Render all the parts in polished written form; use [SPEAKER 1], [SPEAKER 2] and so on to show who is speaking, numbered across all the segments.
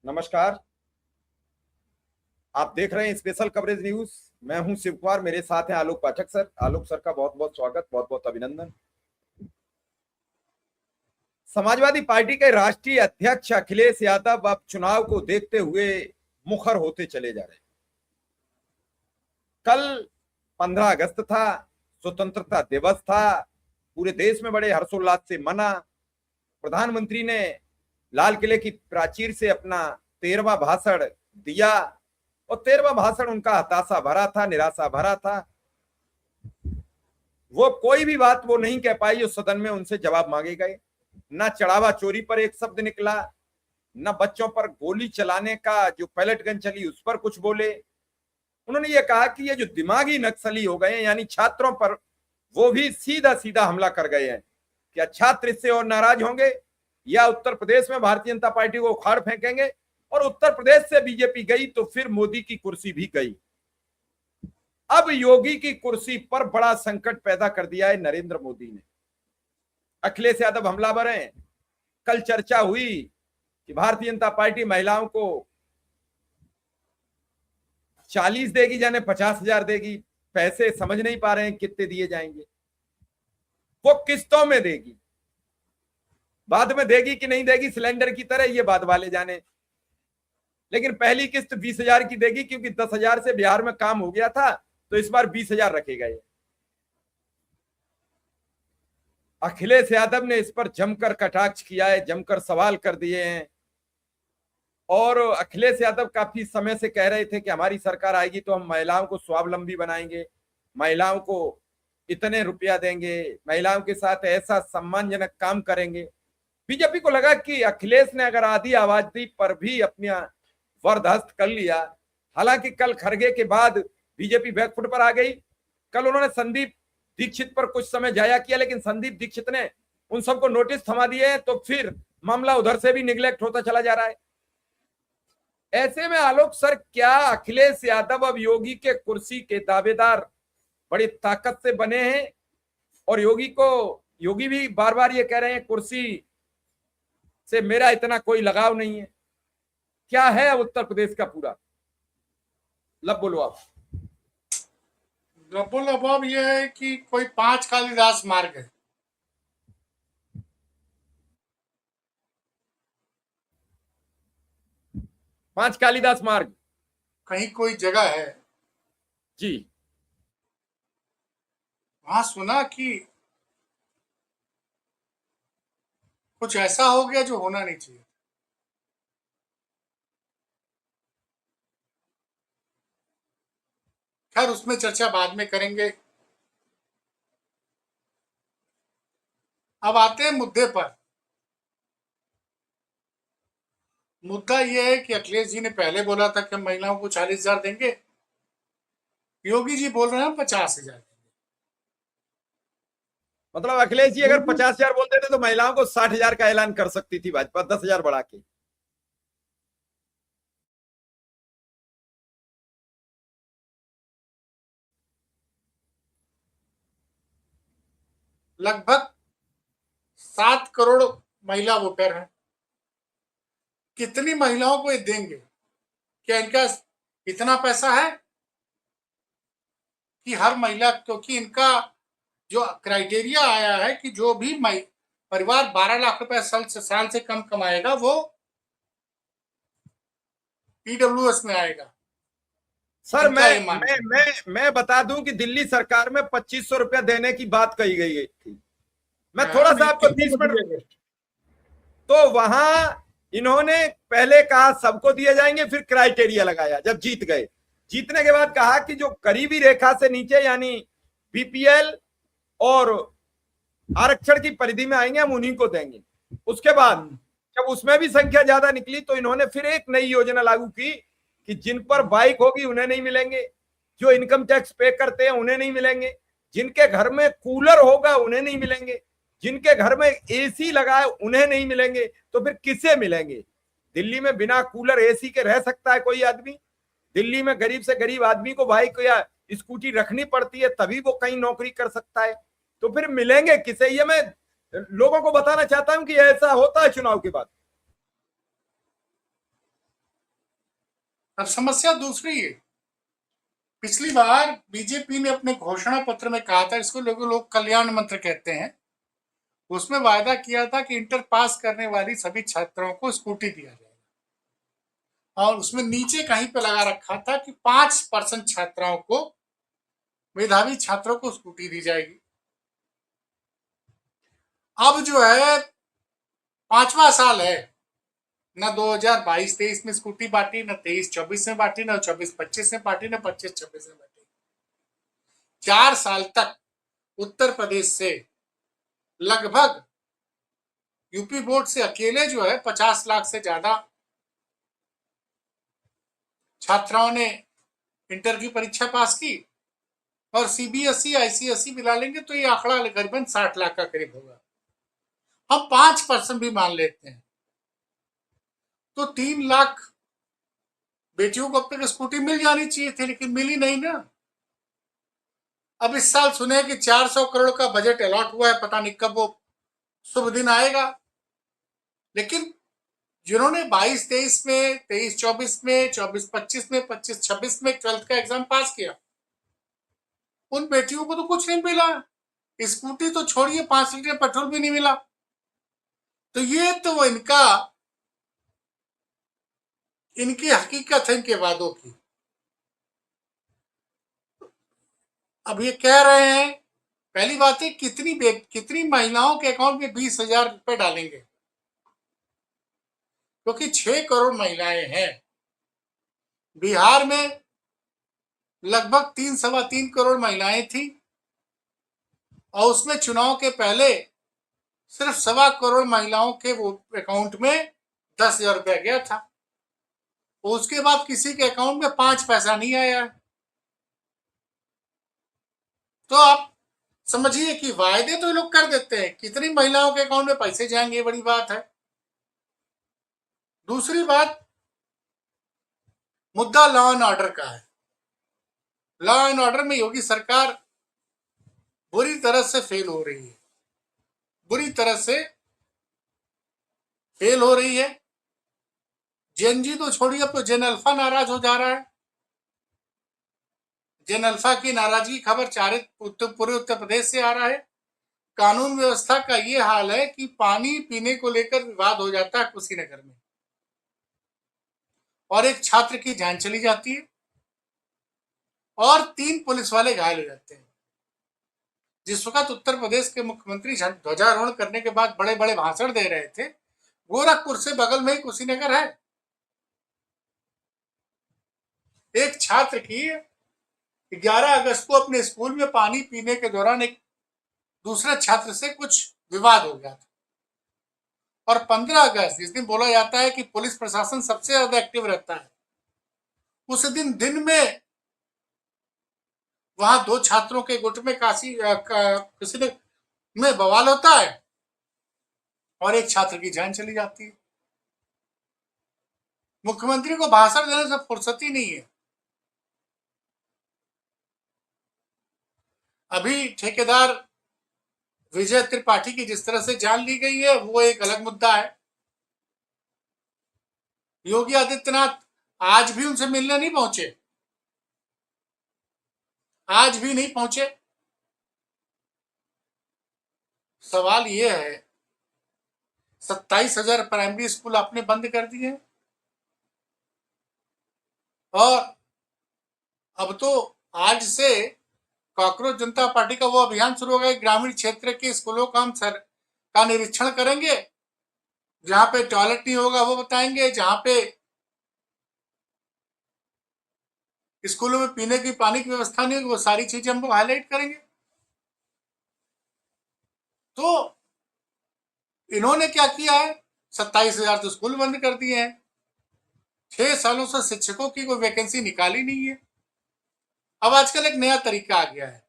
[SPEAKER 1] नमस्कार। आप देख रहे हैं स्पेशल कवरेज न्यूज। मैं हूं शिव कुमार, मेरे साथ हैं आलोक पाठक सर। आलोक सर का बहुत बहुत स्वागत, बहुत बहुत अभिनंदन। समाजवादी पार्टी के राष्ट्रीय अध्यक्ष अखिलेश यादव अब चुनाव को देखते हुए मुखर होते चले जा रहे हैं। कल 15 अगस्त था, स्वतंत्रता दिवस था। पूरे देश में बड़े हर्षोल्लास से मना। प्रधानमंत्री ने लाल किले की प्राचीर से अपना 13वां भाषण दिया और 13वां भाषण उनका हताशा भरा था, निराशा भरा था। वो कोई भी बात वो नहीं कह पाई जो सदन में उनसे जवाब मांगे गए। ना चढ़ावा चोरी पर एक शब्द निकला, ना बच्चों पर गोली चलाने का जो पैलेट गन चली उस पर कुछ बोले। उन्होंने ये कहा कि ये जो दिमागी नक्सली हो गए हैं, यानी छात्रों पर, वो भी सीधा सीधा हमला कर गए हैं। क्या छात्र इससे और नाराज होंगे या उत्तर प्रदेश में भारतीय जनता पार्टी को उखाड़ फेंकेंगे? और उत्तर प्रदेश से बीजेपी गई तो फिर मोदी की कुर्सी भी गई। अब योगी की कुर्सी पर बड़ा संकट पैदा कर दिया है नरेंद्र मोदी ने। अखिलेश यादव हमलावर हैं। कल चर्चा हुई कि भारतीय जनता पार्टी महिलाओं को 40 देगी, जाने 50,000 देगी। पैसे समझ नहीं पा रहे हैं कितने दिए जाएंगे। वो किस्तों में देगी, बाद में देगी कि नहीं देगी सिलेंडर की तरह, ये बाद वाले जाने। लेकिन पहली किस्त 20,000 की देगी, क्योंकि 10,000 से बिहार में काम हो गया था, तो इस बार 20,000 रखे गए। अखिलेश यादव ने इस पर जमकर कटाक्ष किया है, जमकर सवाल कर दिए हैं। और अखिलेश यादव काफी समय से कह रहे थे कि हमारी सरकार आएगी तो हम महिलाओं को स्वावलंबी बनाएंगे, महिलाओं को इतने रुपया देंगे, महिलाओं के साथ ऐसा सम्मानजनक काम करेंगे। बीजेपी को लगा कि अखिलेश ने अगर आधी आबादी पर भी अपना वरदहस्त कर लिया। हालांकि कल खरगे के बाद बीजेपी बैकफुट पर आ गई। कल उन्होंने संदीप दीक्षित पर कुछ समय जाया किया, लेकिन संदीप दीक्षित ने उन सबको नोटिस थमा दिए हैं, तो फिर मामला उधर से भी निगलेक्ट होता चला जा रहा है। ऐसे में आलोक सर, क्या अखिलेश यादव अब योगी के कुर्सी के दावेदार बड़ी ताकत से बने हैं? और योगी भी बार बार ये कह रहे हैं कुर्सी से मेरा इतना कोई लगाव नहीं है। क्या है अब उत्तर प्रदेश का पूरा लब? बोलो आप।
[SPEAKER 2] रब्बुल अबाब यह है कि कोई 5 कालिदास मार्ग है।
[SPEAKER 1] पांच कालिदास मार्ग
[SPEAKER 2] कहीं कोई जगह है
[SPEAKER 1] जी।
[SPEAKER 2] वहां सुना कि कुछ ऐसा हो गया जो होना नहीं चाहिए। खैर, उसमें चर्चा बाद में करेंगे। अब आते हैं मुद्दे पर। मुद्दा यह है कि अखिलेश जी ने पहले बोला था कि हम महिलाओं को 40,000 देंगे। योगी जी बोल रहे हैं 50,000 देंगे।
[SPEAKER 1] मतलब अखिलेश जी अगर 50,000 बोलते थे तो महिलाओं को 60,000 का ऐलान कर सकती थी भाजपा, 10,000 बढ़ा के।
[SPEAKER 2] लगभग 7 करोड़ महिला वोटर हैं। कितनी महिलाओं को ये देंगे? क्या इनका इतना पैसा है कि हर महिला, क्योंकि इनका जो क्राइटेरिया आया है कि जो भी परिवार 12 लाख रुपए साल से कम कमाएगा वो ईडब्ल्यूएस में आएगा।
[SPEAKER 1] सर मैं बता दूं कि दिल्ली सरकार में 2,500 रुपया देने की बात कही गई थी। मैं थोड़ा सा आपको 30 मिनट, तो वहां इन्होंने पहले कहा सबको दिए जाएंगे, फिर क्राइटेरिया लगाया जब जीत गए। जीतने के बाद कहा कि जो करीबी रेखा से नीचे यानी बीपीएल और आरक्षण की परिधि में आएंगे हम उन्हीं को देंगे। उसके बाद जब उसमें भी संख्या ज्यादा निकली तो इन्होंने फिर एक नई योजना लागू की कि जिन पर बाइक होगी उन्हें नहीं मिलेंगे, जो इनकम टैक्स पे करते हैं उन्हें नहीं मिलेंगे, जिनके घर में कूलर होगा उन्हें नहीं मिलेंगे, जिनके घर में एसी लगा है उन्हें नहीं मिलेंगे। तो फिर किसे मिलेंगे? दिल्ली में बिना कूलर एसी के रह सकता है कोई आदमी? दिल्ली में गरीब से गरीब आदमी को बाइक या स्कूटी रखनी पड़ती है तभी वो कहीं नौकरी कर सकता है। तो फिर मिलेंगे किसे? ये मैं लोगों को बताना चाहता हूं कि ऐसा होता है चुनाव के बाद।
[SPEAKER 2] अब समस्या दूसरी है, पिछली बार बीजेपी ने अपने घोषणा पत्र में कहा था, इसको लोग कल्याण मंत्र कहते हैं, उसमें वायदा किया था कि इंटर पास करने वाली सभी छात्रों को स्कूटी दिया जाएगा, और उसमें नीचे कहीं पे लगा रखा था कि 5% छात्राओं को, मेधावी छात्रों को स्कूटी दी जाएगी। अब जो है 5वां साल है, न 2022-23 में स्कूटी बांटी, न 23-24 में बांटी, न 24-25 में बांटी, न 25-26 में बांटी। 4 साल तक उत्तर प्रदेश से लगभग यूपी बोर्ड से अकेले जो है 50 लाख से ज्यादा छात्राओं ने इंटर की परीक्षा पास की, और सीबीएसई आईसीएसई मिला लेंगे तो ये आंकड़ा करीबन 60 लाख का करीब होगा। हम 5% भी मान लेते हैं तो 3 लाख बेटियों को अब तक स्कूटी मिल जानी चाहिए थी, लेकिन मिली नहीं ना। अब इस साल सुने कि 400 करोड़ का बजट अलॉट हुआ है, पता नहीं कब वो शुभ दिन आएगा। लेकिन जिन्होंने 22-23 में, 23-24 में, 24-25 में, 25-26 में 12th का एग्जाम पास किया, उन बेटियों को तो कुछ नहीं मिला, स्कूटी तो छोड़िए 5 लीटर पेट्रोल भी नहीं मिला। तो ये तो इनकी हकीकत है, इनके वादों की। अब ये कह रहे हैं, पहली बात है कितनी महिलाओं के अकाउंट में 20,000 रुपए डालेंगे, क्योंकि 6 करोड़ महिलाएं हैं। बिहार में लगभग 3-3.25 करोड़ महिलाएं थी, और उसमें चुनाव के पहले सिर्फ 1.25 करोड़ महिलाओं के वो अकाउंट में 10,000 रुपया गया था। उसके बाद किसी के अकाउंट में 5 पैसा नहीं आया। तो आप समझिए कि वायदे तो लोग कर देते हैं, कितनी महिलाओं के अकाउंट में पैसे जाएंगे, ये बड़ी बात है। दूसरी बात, मुद्दा लॉ एंड ऑर्डर का है। लॉ एंड ऑर्डर में योगी सरकार बुरी तरह से फेल हो रही है, बुरी तरह से फेल हो रही है। जेनजी तो छोड़िए, अब तो जेन अल्फा नाराज हो जा रहा है। जेन अल्फा की नाराजगी खबर पूरे उत्तर प्रदेश से आ रहा है। कानून व्यवस्था का ये हाल है कि पानी पीने को लेकर विवाद हो जाता है कुशीनगर में, और एक छात्र की जान चली जाती है और 3 पुलिस वाले घायल हो जाते हैं। जिस वक्त उत्तर प्रदेश के मुख्यमंत्री ध्वजारोहण करने के बाद बड़े बड़े भाषण दे रहे थे, गोरखपुर से बगल में ही कुशीनगर है। एक छात्र की 11 अगस्त को अपने स्कूल में पानी पीने के दौरान एक दूसरे छात्र से कुछ विवाद हो गया था, और 15 अगस्त जिस दिन बोला जाता है कि पुलिस प्रशासन सबसे ज्यादा एक्टिव रहता है, उस दिन में वहां 2 छात्रों के गुट में किसी ने में बवाल होता है और एक छात्र की जान चली जाती है। मुख्यमंत्री को भाषण देने से फुर्सत ही नहीं है। अभी ठेकेदार विजय त्रिपाठी की जिस तरह से जान ली गई है, वो एक अलग मुद्दा है। योगी आदित्यनाथ आज भी उनसे मिलने नहीं पहुंचे, आज भी नहीं पहुंचे। सवाल यह है, 27,000 प्राइमरी स्कूल आपने बंद कर दिए, और अब तो आज से कॉकरोच जनता पार्टी का वो अभियान शुरू हो गया, ग्रामीण क्षेत्र के स्कूलों का हम का निरीक्षण करेंगे। जहां पे टॉयलेट नहीं होगा वो बताएंगे, जहां पे स्कूलों में पीने की पानी की व्यवस्था नहीं होगी वो सारी चीजें हम हाईलाइट करेंगे। तो इन्होंने क्या किया है, 27,000 तो स्कूल बंद कर दिए हैं। 6 सालों से शिक्षकों की कोई वैकेंसी निकाली नहीं है। अब आजकल एक नया तरीका आ गया है।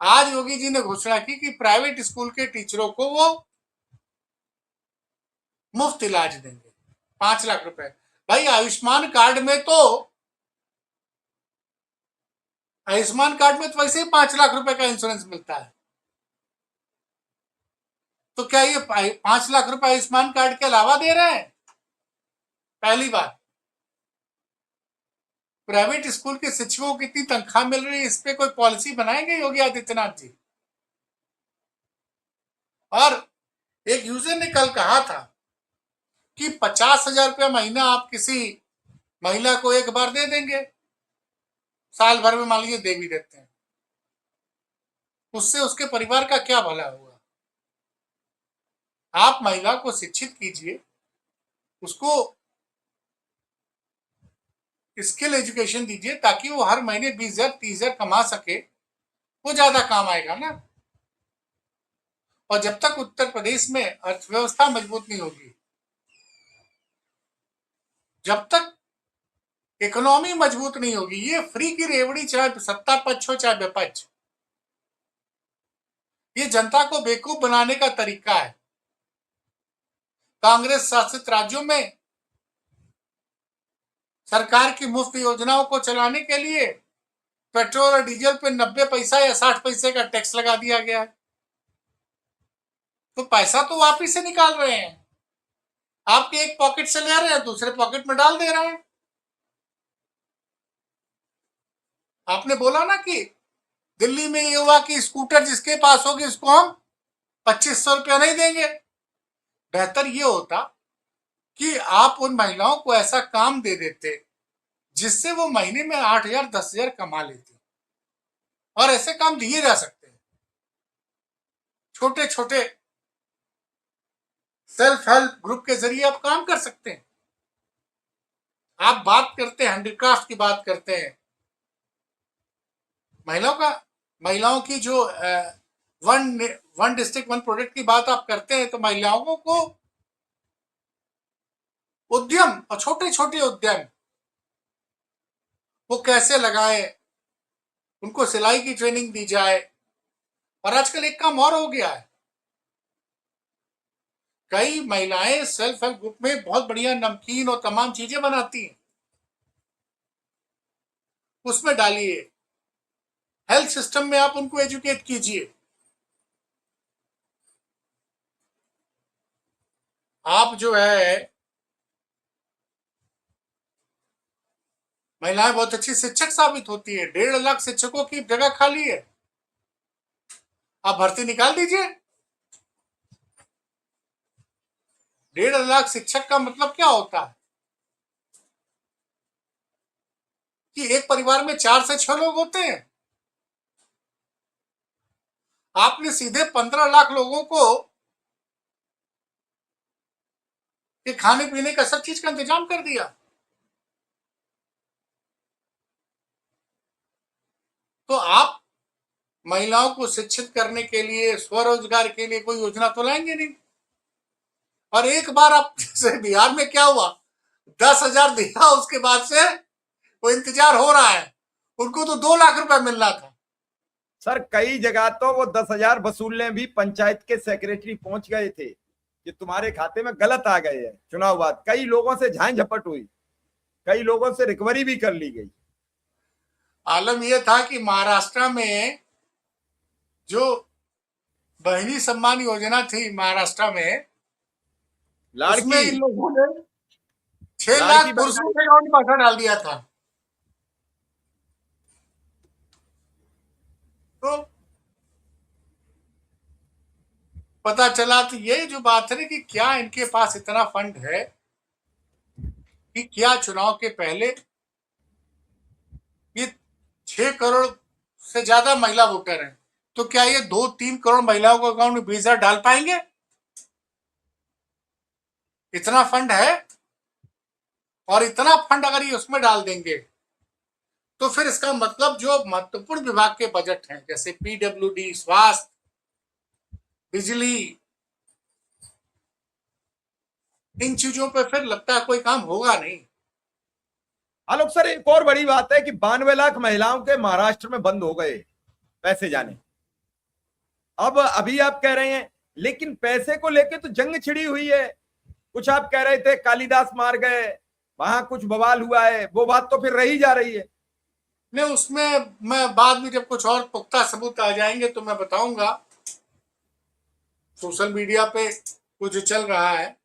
[SPEAKER 2] आज योगी जी ने घोषणा की कि प्राइवेट स्कूल के टीचरों को वो मुफ्त इलाज देंगे, 5 लाख रुपए। भाई आयुष्मान कार्ड में तो वैसे ही 5 लाख रुपए का इंश्योरेंस मिलता है। तो क्या ये 5 लाख रुपए आयुष्मान कार्ड के अलावा दे रहे हैं? पहली बात। प्राइवेट स्कूल के शिक्षकों को कितनी तनख्वाह मिल रही है, इस पे कोई पॉलिसी बनाएंगे योगी आदित्यनाथ जी? और एक यूजर ने कल कहा था कि 50,000 रुपया महीना आप किसी महिला को एक बार दे देंगे, साल भर में मान लीजिए दे भी देते हैं, उससे उसके परिवार का क्या भला हुआ? आप महिला को शिक्षित कीजिए, उसको स्किल एजुकेशन दीजिए ताकि वो हर महीने 20,000 30,000 कमा सके, वो ज्यादा काम आएगा ना। और जब तक उत्तर प्रदेश में अर्थव्यवस्था मजबूत नहीं होगी, जब तक इकोनॉमी मजबूत नहीं होगी, ये फ्री की रेवड़ी चाहे सत्ता पक्ष हो चाहे विपक्ष, ये जनता को बेवकूफ बनाने का तरीका है। कांग्रेस शासित राज्यों में सरकार की मुफ्त योजनाओं को चलाने के लिए पेट्रोल और डीजल पे 90 पैसा या 60 पैसे का टैक्स लगा दिया गया है। तो पैसा तो आप ही से निकाल रहे हैं, आपके एक पॉकेट से ले रहे हैं, दूसरे पॉकेट में डाल दे रहे हैं। आपने बोला ना कि दिल्ली में ये हुआ कि स्कूटर जिसके पास होगी उसको हम 2500 रुपया नहीं देंगे। बेहतर ये होता कि आप उन महिलाओं को ऐसा काम दे देते जिससे वो महीने में 8,000 10,000 कमा लेती, और ऐसे काम दिए जा सकते हैं। छोटे छोटे सेल्फ हेल्प ग्रुप के जरिए आप काम कर सकते हैं। आप बात करते हैं हैंडीक्राफ्ट की, बात करते हैं महिलाओं की जो वन डिस्ट्रिक्ट वन प्रोडक्ट की बात आप करते हैं, तो महिलाओं को उद्यम और छोटे छोटे उद्यम वो कैसे लगाए, उनको सिलाई की ट्रेनिंग दी जाए। और आजकल एक काम और हो गया है, कई महिलाएं सेल्फ हेल्प ग्रुप में बहुत बढ़िया नमकीन और तमाम चीजें बनाती हैं, उसमें डालिए, हेल्थ सिस्टम में आप उनको एजुकेट कीजिए। आप जो है महिलाएं बहुत अच्छी शिक्षक साबित होती है, 1.5 लाख शिक्षकों की जगह खाली है, आप भर्ती निकाल दीजिए। 1.5 लाख शिक्षक का मतलब क्या होता है कि एक परिवार में 4 से 6 लोग होते हैं। आपने सीधे 15 लाख लोगों को के खाने पीने का सब चीज का इंतजाम कर दिया। तो आप महिलाओं को शिक्षित करने के लिए, स्वरोजगार के लिए कोई योजना तो लाएंगे नहीं। और एक बार आप, जैसे बिहार में क्या हुआ, 10,000 दिया, उसके बाद से वो इंतजार हो रहा है, उनको तो 2 लाख रुपया मिलना था।
[SPEAKER 1] सर कई जगह तो वो 10,000 वसूलने भी पंचायत के सेक्रेटरी पहुंच गए थे कि तुम्हारे खाते में गलत आ गए हैं। चुनाव बाद कई लोगों से झांझ झपट हुई, कई लोगों से रिकवरी भी कर ली गई।
[SPEAKER 2] आलम यह था कि महाराष्ट्र में जो बहिनी सम्मान योजना थी महाराष्ट्र में, उसमें इन लोगों ने 6 लाख पुरुषों के अकाउंट में पैसा डाल दिया था। तो पता चला, तो ये जो बात है ना कि क्या इनके पास इतना फंड है कि क्या चुनाव के पहले ये 6 करोड़ से ज्यादा महिला वोटर हैं, तो क्या ये 2-3 करोड़ महिलाओं के अकाउंट में 20,000 डाल पाएंगे? इतना फंड है, और इतना फंड अगर ये उसमें डाल देंगे तो फिर इसका मतलब जो महत्वपूर्ण विभाग के बजट हैं, जैसे पीडब्ल्यूडी, स्वास्थ्य, बिजली, इन चीजों पे फिर लगता है कोई काम होगा नहीं।
[SPEAKER 1] आलोक सर एक और बड़ी बात है कि 92 लाख महिलाओं के महाराष्ट्र में बंद हो गए पैसे जाने। अब अभी आप कह रहे हैं, लेकिन पैसे को लेके तो जंग छिड़ी हुई है। कुछ आप कह रहे थे कालिदास मार गए, वहां कुछ बवाल हुआ है, वो बात तो फिर रही जा रही है।
[SPEAKER 2] नहीं, उसमें मैं बाद में जब कुछ और पुख्ता सबूत आ जाएंगे तो मैं बताऊंगा। सोशल मीडिया पे कुछ चल रहा है,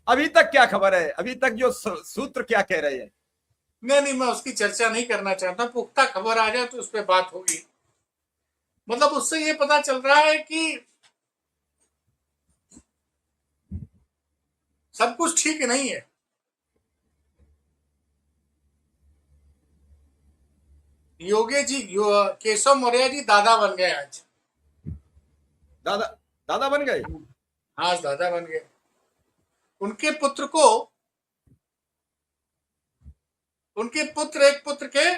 [SPEAKER 1] अभी तक क्या खबर है, अभी तक जो सूत्र क्या कह रहे हैं?
[SPEAKER 2] नहीं, मैं उसकी चर्चा नहीं करना चाहता। पुख्ता खबर आ जाए तो उस पर बात होगी। मतलब उससे ये पता चल रहा है कि सब कुछ ठीक नहीं है। योगी जी, केशव मौर्य जी दादा बन गए आज।
[SPEAKER 1] दादा दादा बन गए?
[SPEAKER 2] हाँ, दादा बन गए। उनके पुत्र को, उनके पुत्र, एक पुत्र के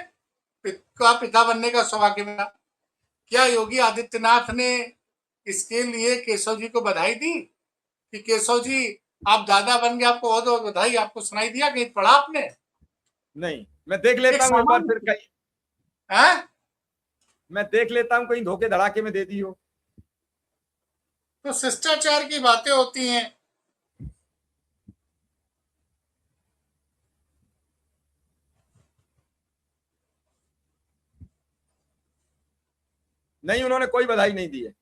[SPEAKER 2] पिता बनने का सौभाग्य मिला। क्या योगी आदित्यनाथ ने इसके लिए केशव जी को बधाई दी कि केशव जी आप दादा बन गए, आपको बहुत बहुत बधाई? आपको सुनाई दिया, कहीं पढ़ा आपने?
[SPEAKER 1] नहीं, मैं देख लेता हूँ एक बार फिर कहीं, मैं देख लेता हूँ कहीं धोखे धड़ाके में दे दी हो।
[SPEAKER 2] तो शिष्टाचार की बातें होती हैं।
[SPEAKER 1] नहीं, उन्होंने कोई बधाई नहीं दी है।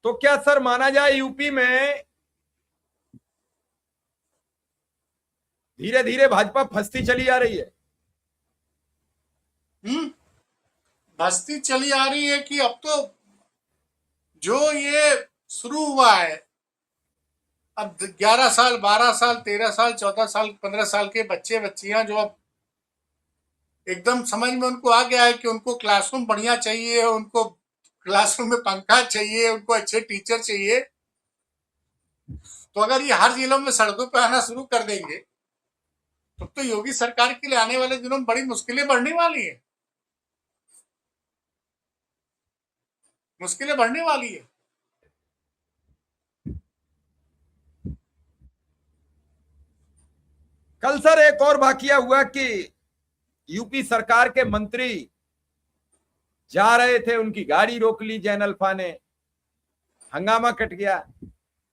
[SPEAKER 1] तो क्या सर माना जाए यूपी में धीरे धीरे भाजपा फंसती चली आ रही है?
[SPEAKER 2] बस्ती चली आ रही है कि अब तो जो ये शुरू हुआ है, अब 11 साल, 12 साल, 13 साल, 14 साल, 15 साल के बच्चे बच्चियां जो अब एकदम समझ में उनको आ गया है कि उनको क्लासरूम बढ़िया चाहिए, उनको क्लासरूम में पंखा चाहिए, उनको अच्छे टीचर चाहिए। तो अगर ये हर जिलों में सड़कों पर आना शुरू कर देंगे तो योगी सरकार के लिए आने वाले दिनों में बड़ी मुश्किलें बढ़ने वाली है। मुश्किलें बढ़ने वाली है।
[SPEAKER 1] कल सर एक और वाकया हुआ कि यूपी सरकार के मंत्री जा रहे थे, उनकी गाड़ी रोक ली जैन अल्फा ने, हंगामा कट गया।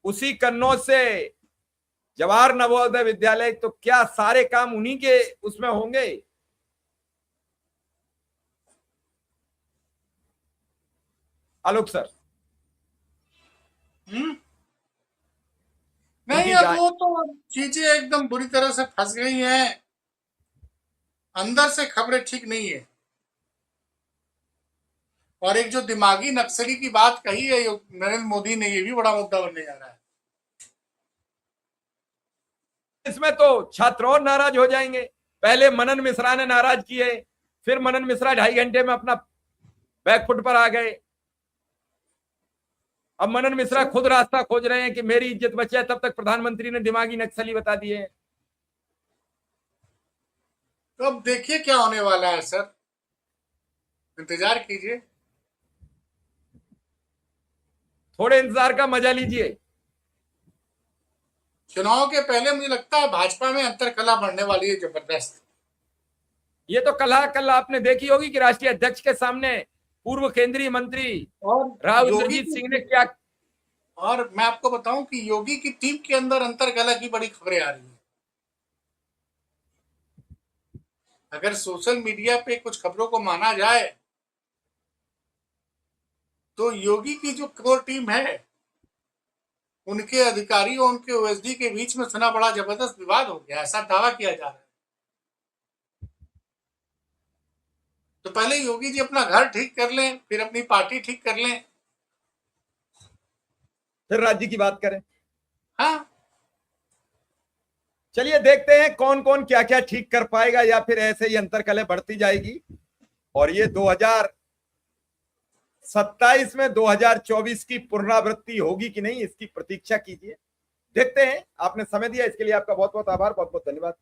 [SPEAKER 1] उसी कन्नौज से जवाहर नवोदय विद्यालय, तो क्या सारे काम उन्हीं के उसमें होंगे? आलोक सर।
[SPEAKER 2] नहीं, अब वो तो चीजें एकदम बुरी तरह से फंस गई हैं। अंदर से खबरें ठीक नहीं है। और एक जो दिमागी नक्सली की बात कही है नरेंद्र मोदी ने, ये भी बड़ा मुद्दा बनने जा रहा है।
[SPEAKER 1] इसमें तो छात्र और नाराज हो जाएंगे। पहले मनन मिश्रा ने नाराज किए, फिर मनन मिश्रा 2.5 घंटे में अपना बैकफुट पर आ गए। अब मनन मिश्रा खुद रास्ता खोज रहे हैं कि मेरी इज्जत बचे, तब तक प्रधानमंत्री ने दिमागी नक्सली बता दिए।
[SPEAKER 2] तो अब देखिए क्या होने वाला है सर, इंतजार कीजिए।
[SPEAKER 1] थोड़े इंतजार का मजा लीजिए।
[SPEAKER 2] चुनाव के पहले मुझे लगता है भाजपा में अंतरकलह बढ़ने वाली है जबरदस्त।
[SPEAKER 1] ये तो कल आपने देखी होगी कि राष्ट्रीय अध्यक्ष के सामने पूर्व केंद्रीय मंत्री राव इंद्रजीत सिंह ने क्या।
[SPEAKER 2] और मैं आपको बताऊं कि योगी की टीम के अंदर अंतरकलह की बड़ी खबरें आ रही हैं। अगर सोशल मीडिया पे कुछ खबरों को माना जाए तो योगी की जो कोर टीम है, उनके अधिकारियों, उनके ओएसडी के बीच में सुना बड़ा जबरदस्त विवाद हो गया, ऐसा दावा किया जा रहा है। तो पहले योगी जी अपना घर ठीक कर लें, फिर अपनी पार्टी ठीक कर लें,
[SPEAKER 1] फिर राज्य की बात करें।
[SPEAKER 2] हाँ।
[SPEAKER 1] चलिए देखते हैं कौन कौन क्या क्या ठीक कर पाएगा, या फिर ऐसे ही अंतरकलह बढ़ती जाएगी। और ये 2027 में 2024 की पुनरावृत्ति होगी कि नहीं, इसकी प्रतीक्षा कीजिए, देखते हैं। आपने समय दिया इसके लिए आपका बहुत बहुत आभार, बहुत बहुत धन्यवाद।